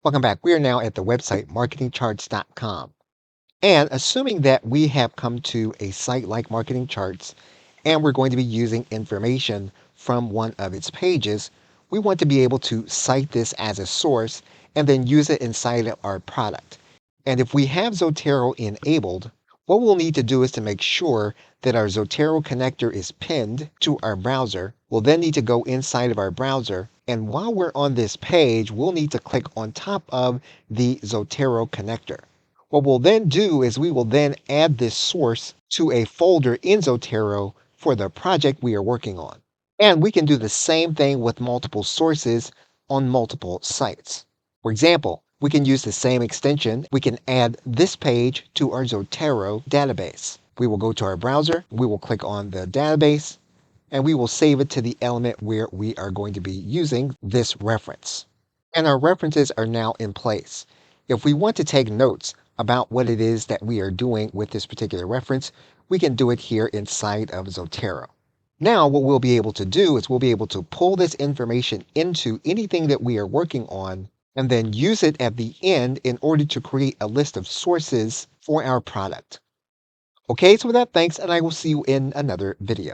Welcome back. We are now at the website marketingcharts.com. And assuming that we have come to a site like Marketing Charts and we're going to be using information from one of its pages, we want to be able to cite this as a source and then use it inside of our product. And if we have Zotero enabled, what we'll need to do is to make sure that our Zotero connector is pinned to our browser. We'll then need to go inside of our browser. And while we're on this page, we'll need to click on top of the Zotero connector. What we'll then do is we will then add this source to a folder in Zotero for the project we are working on. And we can do the same thing with multiple sources on multiple sites. For example, we can use the same extension. We can add this page to our Zotero database. We will go to our browser, we will click on the database, and we will save it to the element where we are going to be using this reference. And our references are now in place. If we want to take notes about what it is that we are doing with this particular reference, we can do it here inside of Zotero. Now what we'll be able to do is we'll be able to pull this information into anything that we are working on and then use it at the end in order to create a list of sources for our product. Okay, so with that, thanks, and I will see you in another video.